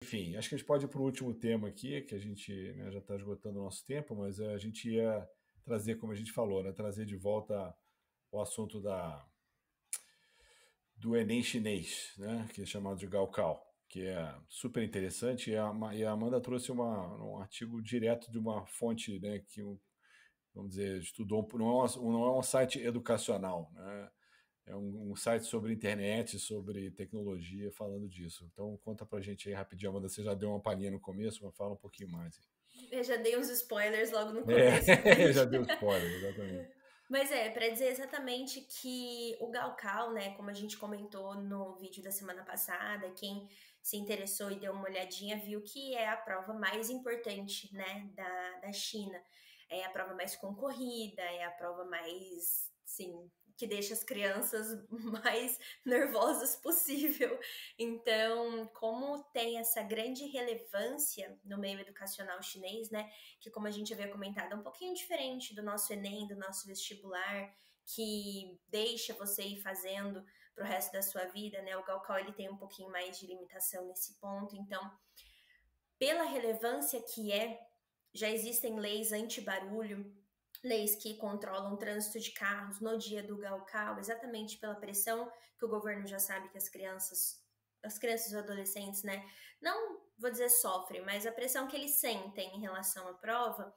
Enfim, acho que a gente pode ir para o último tema aqui, que a gente, né, já está esgotando o nosso tempo, mas a gente ia trazer, como a gente falou, né, trazer de volta o assunto do Enem chinês, né, que é chamado de Gaokao, que é super interessante. E a Amanda trouxe um artigo direto de uma fonte, né, que, vamos dizer, estudou, não é um site educacional, né, é um site sobre internet, sobre tecnologia, falando disso. Então, conta pra gente aí rapidinho, Amanda. Você já deu uma palhinha no começo, mas fala um pouquinho mais. Eu já dei uns spoilers logo no começo, É, já mas, deu spoiler, exatamente. mas para dizer exatamente que o Galcal, né, como a gente comentou no vídeo da semana passada, quem se interessou e deu uma olhadinha viu que é a prova mais importante, né, da China. É a prova mais concorrida, é a prova mais, sim, que deixa as crianças mais nervosas possível. Então, como tem essa grande relevância no meio educacional chinês, né, que como a gente havia comentado, é um pouquinho diferente do nosso Enem, do nosso vestibular, que deixa você ir fazendo pro resto da sua vida, né? O Gaokao, ele tem um pouquinho mais de limitação nesse ponto. Então, pela relevância que já existem leis anti-barulho, leis que controlam o trânsito de carros no dia do Gaokao, exatamente pela pressão que o governo já sabe que as crianças e adolescentes, né, não vou dizer sofrem, mas a pressão que eles sentem em relação à prova,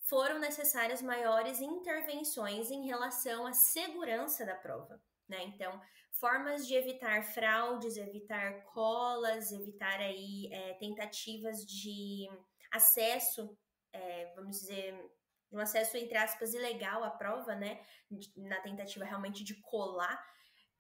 foram necessárias maiores intervenções em relação à segurança da prova. Né? Então, formas de evitar fraudes, evitar colas, evitar aí tentativas de acesso, vamos dizer, um acesso entre aspas ilegal à prova, né? Na tentativa realmente de colar,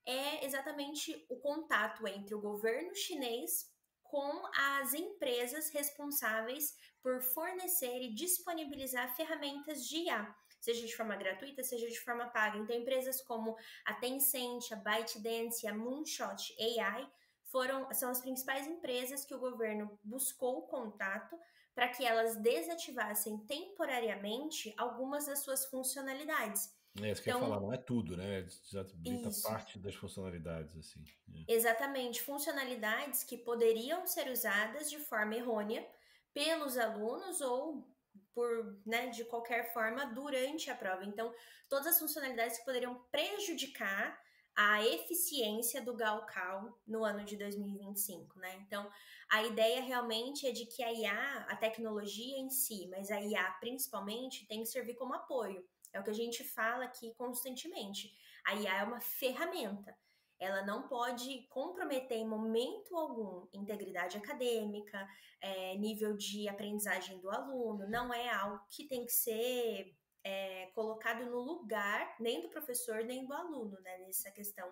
é exatamente o contato entre o governo chinês com as empresas responsáveis por fornecer e disponibilizar ferramentas de IA, seja de forma gratuita, seja de forma paga. Então, empresas como a Tencent, a ByteDance e a Moonshot AI são as principais empresas que o governo buscou contato para que elas desativassem temporariamente algumas das suas funcionalidades. É isso que eu ia falar, Então, não é tudo, né? Desabilita isso. parte das funcionalidades, assim. Exatamente, funcionalidades que poderiam ser usadas de forma errônea pelos alunos ou por, né, de qualquer forma durante a prova. Então, todas as funcionalidades que poderiam prejudicar a eficiência do Gaokao no ano de 2025, né? Então, a ideia realmente é de que a IA, a tecnologia em si, mas a IA principalmente, tem que servir como apoio. É o que a gente fala aqui constantemente. A IA é uma ferramenta, ela não pode comprometer em momento algum integridade acadêmica, nível de aprendizagem do aluno, não é algo que tem que ser colocado no lugar nem do professor nem do aluno, né, nessa questão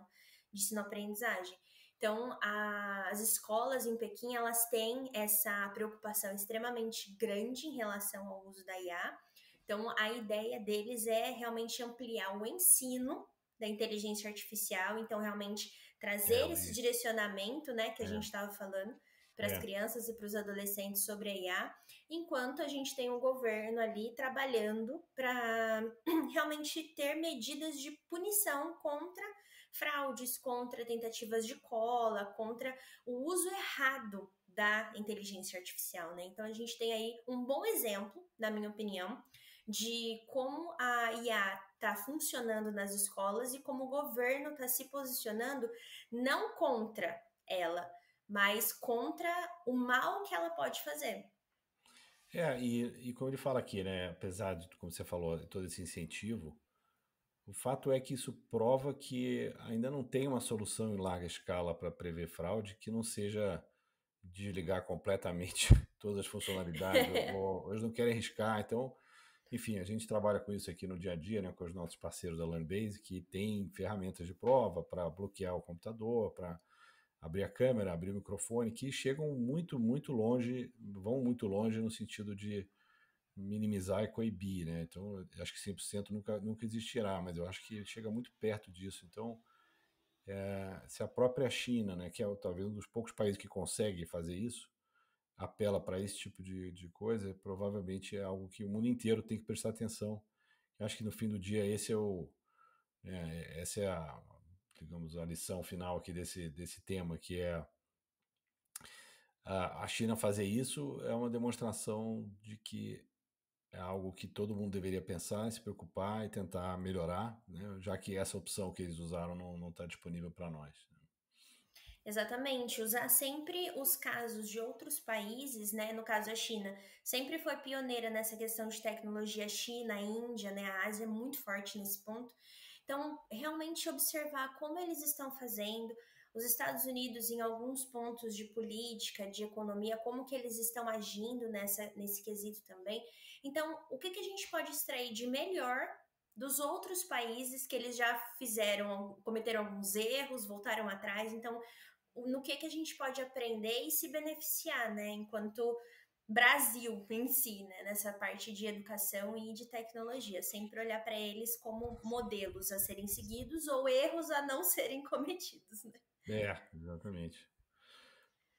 de ensino-aprendizagem. Então, as escolas em Pequim, elas têm essa preocupação extremamente grande em relação ao uso da IA. Então, a ideia deles é realmente ampliar o ensino da inteligência artificial, então realmente trazer esse direcionamento, né, que a gente É, estava falando para as é. crianças e para os adolescentes sobre a IA, enquanto a gente tem um governo ali trabalhando para realmente ter medidas de punição contra fraudes, contra tentativas de cola, contra o uso errado da inteligência artificial, né? Então a gente tem aí um bom exemplo, na minha opinião, de como a IA está funcionando nas escolas e como o governo está se posicionando não contra ela, mas contra o mal que ela pode fazer. E como ele fala aqui, né? Apesar de, como você falou, de todo esse incentivo, o fato é que isso prova que ainda não tem uma solução em larga escala para prever fraude que não seja desligar completamente todas as funcionalidades, ou eles não querem arriscar. Então, enfim, a gente trabalha com isso aqui no dia a dia, né, com os nossos parceiros da Learnbase, que tem ferramentas de prova para bloquear o computador, para abrir a câmera, abrir o microfone, que chegam muito, muito longe, vão muito longe no sentido de minimizar e coibir, né? Então, eu acho que 100% nunca existirá, mas eu acho que chega muito perto disso. Então, se a própria China, né, que é talvez um dos poucos países que consegue fazer isso, apela para esse tipo de coisa, provavelmente é algo que o mundo inteiro tem que prestar atenção. Eu acho que no fim do dia essa é digamos, a lição final aqui desse tema, que é a China fazer isso é uma demonstração de que é algo que todo mundo deveria pensar, se preocupar e tentar melhorar, né? Já que essa opção que eles usaram não está disponível para nós. Exatamente, usar sempre os casos de outros países, né? No caso a China, sempre foi pioneira nessa questão de tecnologia. A China, a Índia, né? A Ásia é muito forte nesse ponto. Então, realmente observar como eles estão fazendo, os Estados Unidos em alguns pontos de política, de economia, como que eles estão agindo nesse quesito também. Então, o que a gente pode extrair de melhor dos outros países que eles já fizeram, cometeram alguns erros, voltaram atrás. Então, no que a gente pode aprender e se beneficiar, né, enquanto Brasil em si, né, nessa parte de educação e de tecnologia, sempre olhar para eles como modelos a serem seguidos ou erros a não serem cometidos, né? É, exatamente.